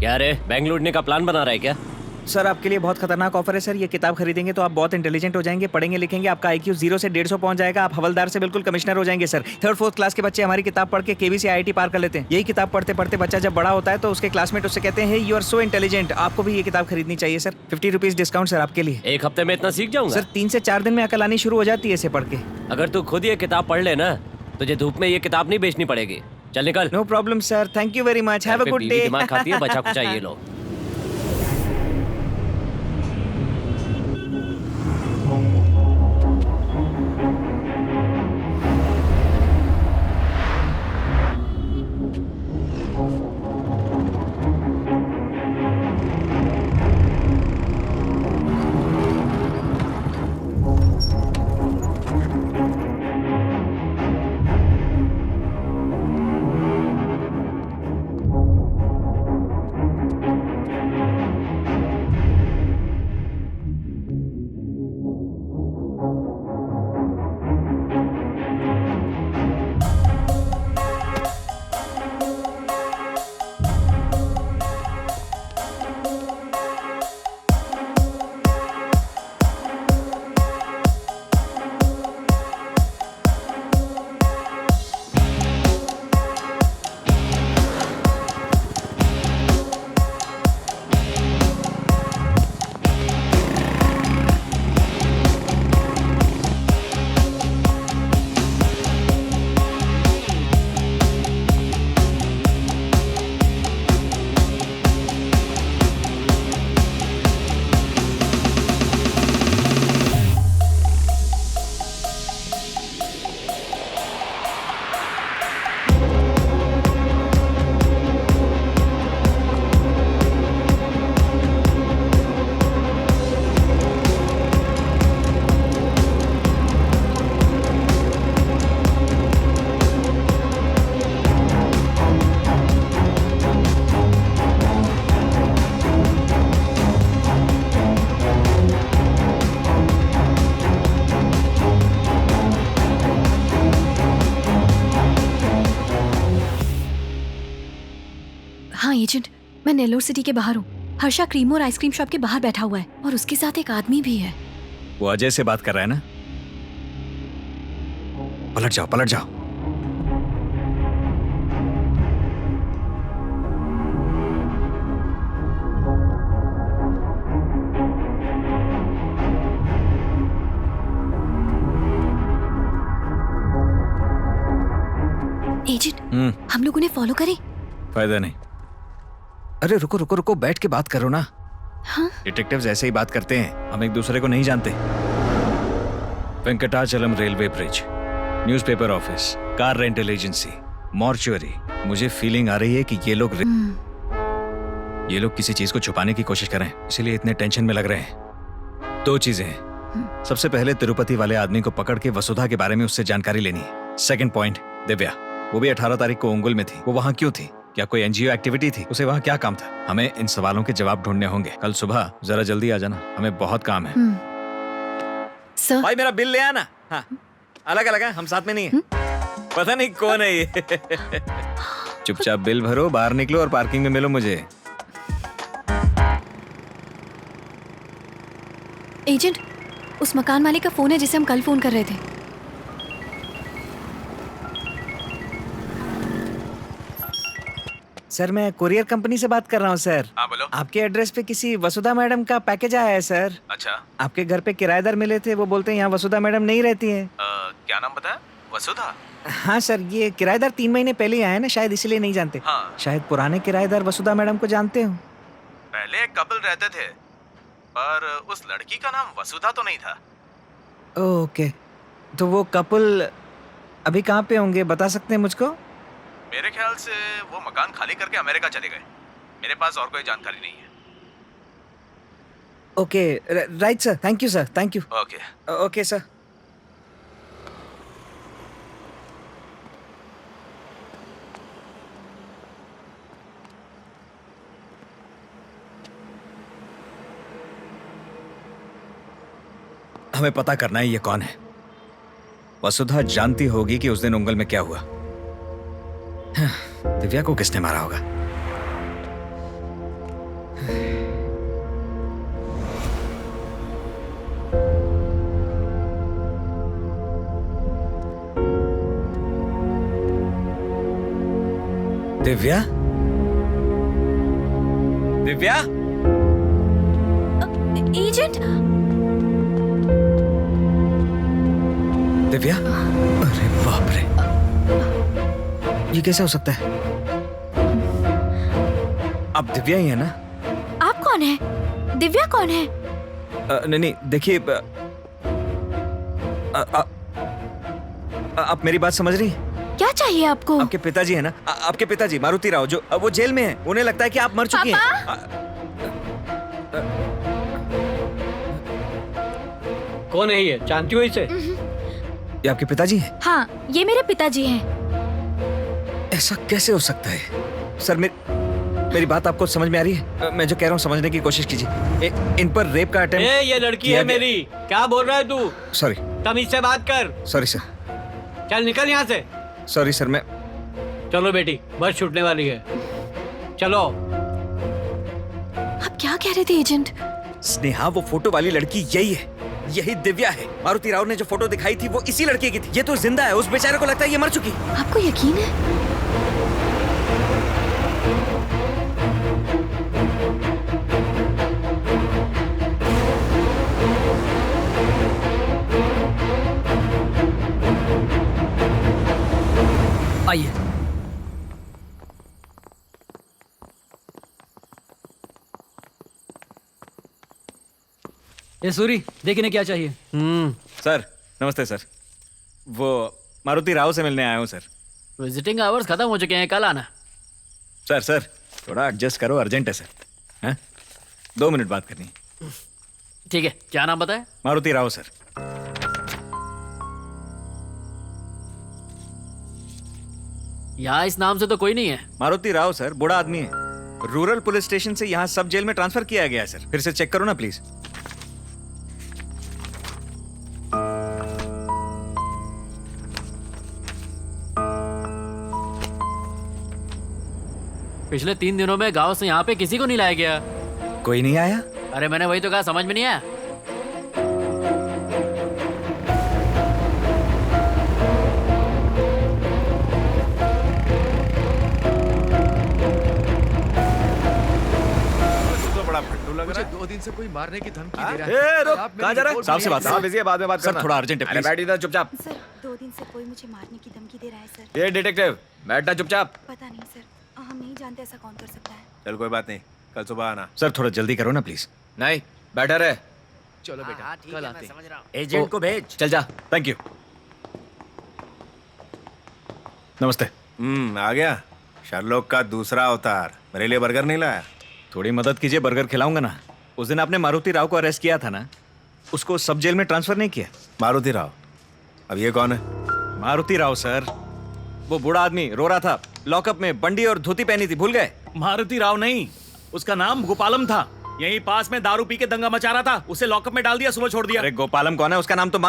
क्या रे, बैंक लूटने का प्लान बना रहा है क्या? सर आपके लिए बहुत खतरनाक ऑफर है सर। ये किताब खरीदेंगे तो आप बहुत इंटेलिजेंट हो जाएंगे, पढ़ेंगे लिखेंगे, आपका आईक्यू 0 से 150 पहुंच जाएगा, आप हवलदार से बिल्कुल कमिश्नर हो जाएंगे सर। 3rd 4th क्लास के बच्चे हमारी किताब पढ़ के केबीसी आईआईटी पार कर लेते हैं। यही किताब पढ़ते पढ़ते बच्चा जब बड़ा होता है तो उसके क्लासमेट उससे कहते हैं यू आर सो इंटेलिजेंट। आपको भी ये किताब खरीदनी चाहिए सर। 50 रुपीज डिस्काउंट सर आपके लिए। 1 हफ्ते में इतना सीख जाऊंगा? सर 3 से 4 दिन में अकल आनी शुरू हो जाती है इसे पढ़ के। अगर तू खुद ये किताब पढ़ ले ना, तुझे धूप में ये किताब नहीं बेचनी पड़ेगी। चल निकल। No problem sir, thank you very much, have a good day. दिमाग खाती है बचा कुचा ये लोग। हाँ एजेंट, मैं नेल्लोर सिटी के बाहर हूँ। हर्षा क्रीम और आइसक्रीम शॉप के बाहर बैठा हुआ है और उसके साथ एक आदमी भी है। वो अजय से बात कर रहा है ना? पलट जाओ पलट जाओ। एजेंट, हम लोग उन्हें फॉलो करें? फायदा नहीं। अरे रुको रुको रुको, बैठ के बात करो ना। हाँ? डिटेक्टिव्स ऐसे ही बात करते हैं, हम एक दूसरे को नहीं जानते। Venkatachalam railway bridge, newspaper office, car rental agency, mortuary. मुझे फीलिंग आ रही है कि ये लोग किसी चीज को छुपाने की कोशिश कर रहे हैं, इसीलिए इतने टेंशन में लग रहे हैं। 2 चीजें हैं। सबसे पहले तिरुपति वाले आदमी को पकड़ के वसुधा के बारे में उससे जानकारी लेनी है। सेकंड पॉइंट, दिव्या, वो भी 18 तारीख को उंगुल में थी। वो वहाँ क्यों थी? क्या कोई एनजीओ एक्टिविटी थी? उसे वहाँ क्या काम था? हमें इन सवालों के जवाब ढूंढने होंगे। कल सुबह जरा जल्दी आ जाना, हमें बहुत काम है। सर, भाई मेरा बिल ले आना। हाँ, अलग अलग है, हम साथ में नहीं है। पता नहीं कौन है ये। चुपचाप बिल भरो, बाहर निकलो और पार्किंग में मिलो मुझे। एजेंट, उस मकान मालिक का फोन है जिसे हम कल फोन कर रहे थे। सर मैं कुरियर कंपनी से बात कर रहा हूँ सर। हाँ बोलो। आपके एड्रेस पे किसी वसुधा मैडम का पैकेज आया है सर। अच्छा, आपके घर पे किराएदार मिले थे, वो बोलते हैं यहाँ वसुधा मैडम नहीं रहती है। क्या नाम बताया? वसुधा? हाँ सर, ये किराएदार 3 महीने पहले ही आया है ना, शायद इसलिए नहीं जानते। हाँ। शायद पुराने किराएदार वसुधा मैडम को जानते हो। पहले एक कपल रहते थे, पर उस लड़की का नाम वसुधा तो नहीं था। ओके, तो वो कपल अभी कहाँ पे होंगे, बता सकते हैं मुझको? मेरे ख्याल से वो मकान खाली करके अमेरिका चले गए। मेरे पास और कोई जानकारी नहीं है। Okay, right sir, thank you sir, thank you. Okay. Okay sir. हमें पता करना है ये कौन है। वसुधा जानती होगी कि उस दिन उंगल में क्या हुआ। दिव्या को किसने मारा होगा? दिव्या, दिव्या, एजेंट, दिव्या, अरे बाप रे, ये कैसे हो सकता है? आप दिव्या ही है ना? आप कौन है? दिव्या कौन है? नहीं नहीं, देखिए, आप मेरी बात समझ रही? क्या चाहिए आपको? आपके पिताजी है ना, आपके पिताजी मारुति राव, जो वो जेल में है, उन्हें लगता है कि आप मर चुकी हैं। कौन है ये? जानती हो इसे? ये आपके पिताजी हैं? हाँ, ये मेरे पिताजी हैं। ऐसा कैसे हो सकता है? सर, मेरी बात आपको समझ में आ रही है? मैं जो कह रहा हूँ समझने की कोशिश कीजिए। इन पर रेप का अटेम्प्ट। ये लड़की है मेरी। क्या बोल रहा है तू? सॉरी। तमीज से बात कर। Sorry sir. चल निकल यहाँ से। सॉरी सर, मैं। चलो बेटी, बस छूटने वाली है, चलो। आप क्या कह रहे थे एजेंट? स्नेहा, वो फोटो वाली लड़की यही है, यही दिव्या है। मारुति राव ने जो फोटो दिखाई थी वो इसी लड़की की थी। ये तो जिंदा है, उस बेचारे को लगता है ये मर चुकी। आपको यकीन है? आइए। ए सूरी, देखने क्या चाहिए? सर नमस्ते सर, वो मारुति राव से मिलने आया हूँ सर। विजिटिंग आवर्स खत्म हो चुके हैं, कल आना। सर थोड़ा एडजस्ट करो, अर्जेंट है सर। हैं? 2 मिनट बात करनी है। ठीक है, क्या नाम बताए? मारुति राव सर। यहाँ इस नाम से तो कोई नहीं है। मारुति राव सर, बूढ़ा आदमी है। रूरल पुलिस स्टेशन से यहाँ सब जेल में ट्रांसफर किया गया है सर। फिर से चेक करो ना प्लीज। पिछले 3 दिनों में गांव से यहाँ पे किसी को नहीं लाया गया। कोई नहीं आया? अरे मैंने वही तो कहा, समझ में नहीं आया। मुझे 2 दिन से कोई मारने की धमकी दे रहा है। ए, रुक, आप कहाँ जा रहा है? साहब से बात साहब बिजी है, बाद में बात सर करना। थोड़ा अर्जेंट है अरे प्लीज। बैठ इधर चुपचाप। सर 2 दिन से कोई मुझे मारने की धमकी दे रहा है सर। ये डिटेक्टिव, बैठना चुपचाप। पता नहीं सर, हम नहीं जानते ऐसा कौन कर सकता है। चल कोई बात नहीं, कल सुबह आना। सर थोड़ा जल्दी करो ना प्लीज। नहीं, बैठा रहे। चलो बेटा, कल आते हैं। एजेंट को भेज। चल जा। Thank you. नमस्ते। आ गया शर्लोक का दूसरा अवतार। मेरे लिए बर्गर नहीं लाया? थोड़ी मदद कीजिए, बर्गर खिलाऊंगा ना। उस दिन आपने मारुति राव को अरेस्ट किया था ना, उसको सब जेल में ट्रांसफर नहीं किया? मारुति राव? अब ये कौन है? मारुति राव सर, वो बूढ़ा आदमी रो रहा था लॉकअप में, बंडी और धोती पहनी थी, भूल गए? मारुति राव नहीं, उसका नाम गोपालम था। यहीं पास में दारू पी के दंगा मचा रहा था, उसे लॉकअप में डाल दिया, सुबह छोड़ दिया। अरे गोपालम कौन है? उसका नाम तो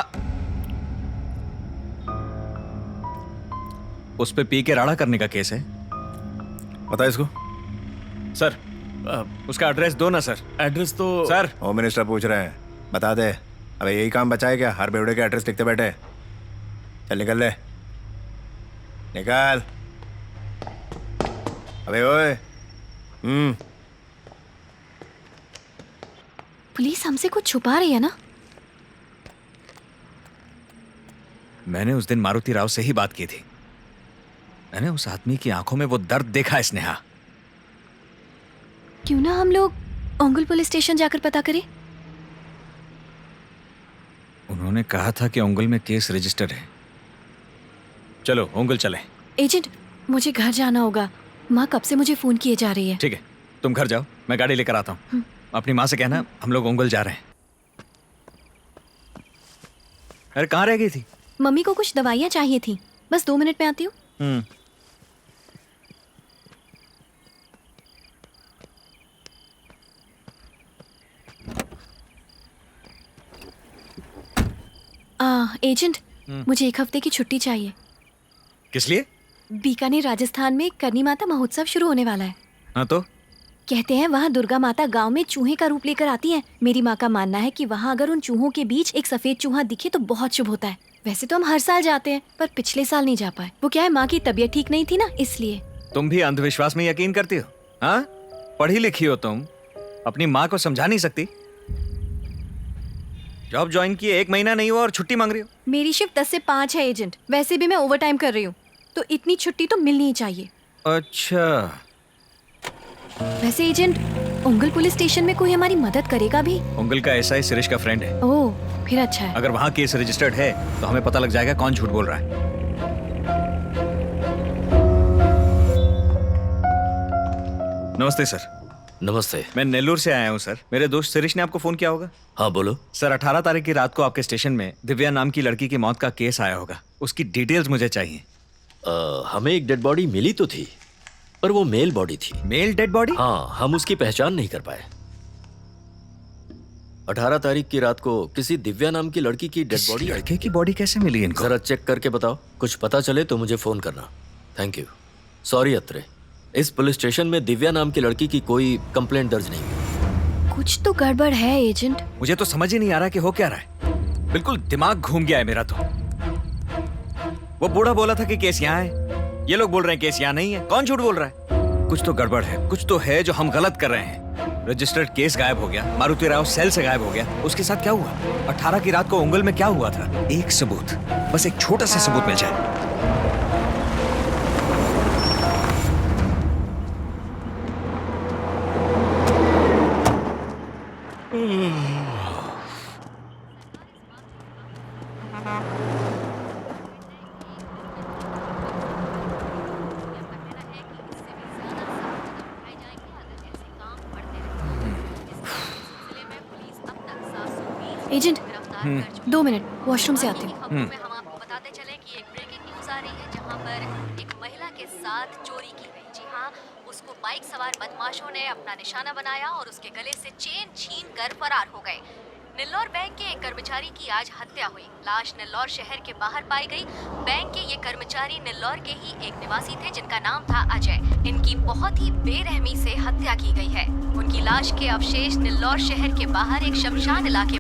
उस पे पी के राड़ा करने का केस है। पता है इसको? सर उसका एड्रेस दो ना सर। एड्रेस तो सर होम मिनिस्टर पूछ रहे हैं, बता दे। अबे यही काम बचा है क्या, हर बेवड़े के एड्रेस लिखते बैठे? चल निकल ले, निकल। अबे ओए। पुलिस हमसे कुछ छुपा रही है ना? मैंने उस दिन मारुति राव से ही बात की थी। मैंने उस आदमी की आंखों में वो दर्द देखा है स्नेहा। क्यों ना हम लोग ओंगल पुलिस स्टेशन जाकर पता करें? उन्होंने कहा था कि ओंगल में केस रजिस्टर है। चलो ओंगल चले। एजेंट, मुझे घर जाना होगा। माँ कब से मुझे फोन किए जा रही है। ठीक है, तुम घर जाओ, मैं गाड़ी लेकर आता हूँ। अपनी माँ से कहना हम लोग ओंगल जा रहे हैं। अरे कहाँ रह गई थी? मम्मी को कुछ दवाइयाँ चाहिए थी, बस 2 मिनट में आती हूँ। एजेंट, मुझे 1 हफ्ते की छुट्टी चाहिए। किस लिए? बीकानेर राजस्थान में करनी माता महोत्सव शुरू होने वाला है। हाँ तो कहते हैं वहाँ दुर्गा माता गांव में चूहे का रूप लेकर आती हैं। मेरी माँ का मानना है कि वहाँ अगर उन चूहों के बीच एक सफेद चूहा दिखे तो बहुत शुभ होता है। वैसे तो हम हर साल जाते हैं, पर पिछले साल नहीं जा पाए। वो क्या है, माँ की तबीयत ठीक नहीं थी ना, इसलिए। तुम भी अंधविश्वास में यकीन करती हो? हाँ, पढ़ी लिखी हो तुम, अपनी माँ को समझा नहीं सकती? जॉब ज्वाइन किए 1 महीना नहीं हुआ और छुट्टी मांग रही हो? मेरी शिफ्ट 10 से 5 है एजेंट। वैसे भी मैं ओवर टाइम कर रही हूँ, तो इतनी छुट्टी तो मिलनी ही चाहिए। अच्छा, वैसे एजेंट, उंगल पुलिस स्टेशन में कोई हमारी मदद करेगा भी? उंगल का एसआई शिरीष का फ्रेंड है। ओह, फिर अच्छा है। अगर वहाँ केस रजिस्टर्ड है तो हमें पता लग जाएगा कौन झूठ बोल रहा है। नमस्ते सर। नमस्ते। मैं नेल्लोर से आया हूँ सर। मेरे दोस्त शिरीष ने आपको फोन किया होगा। हाँ बोलो। सर, 18 तारीख की रात को आपके स्टेशन में दिव्या नाम की लड़की की मौत का केस आया होगा। उसकी डिटेल्स मुझे चाहिए। हमें एक डेड बॉडी मिली तो थी, पर वो मेल बॉडी थी। Male dead body? हाँ, हम उसकी पहचान नहीं कर पाए। 18 तारीख की रात को किसी दिव्या नाम की लड़की की डेड बॉडी। लड़के की बॉडी कैसे मिली इनको? जरा चेक करके बताओ। कुछ पता चले तो मुझे फोन करना। Thank you. सॉरी अत्रे, इस पुलिस स्टेशन में दिव्या नाम की लड़की की कोई कंप्लेंट दर्ज नहीं हुई। कुछ तो गड़बड़ है एजेंट। मुझे तो समझ ही नहीं आ रहा कि हो क्या रहा है। बिल्कुल दिमाग घूम गया है मेरा तो। वो बूढ़ा बोला था कि केस यहाँ है, ये लोग बोल रहे हैं केस यहाँ नहीं है। कौन झूठ बोल रहा है? कुछ तो गड़बड़ है, कुछ तो है जो हम गलत कर रहे हैं। रजिस्टर्ड केस गायब हो गया, मारुति राव सेल से गायब हो गया। उसके साथ क्या हुआ? 18 की रात को उंगल में क्या हुआ था? एक सबूत, बस एक छोटा सा सबूत मिल जाए। एजेंट, 2 मिनट, वॉशरूम से आती हूँ। हम आपको बताते चले कि एक ब्रेकिंग न्यूज आ रही है जहां पर एक महिला के साथ चोरी की गई। जी हाँ, उसको बाइक सवार बदमाशों ने अपना निशाना बनाया और उसके गले से चेन छीन कर फरार हो गए। नेल्लौर बैंक के एक कर्मचारी की आज हत्या हुई। लाश नेल्लौर शहर के बाहर पाई गई। बैंक के ये कर्मचारी नेल्लौर के ही एक निवासी थे जिनका नाम था अजय। इनकी बहुत ही बेरहमी से हत्या की गई है। उनकी लाश के अवशेष नेल्लौर शहर के बाहर एक शमशान इलाके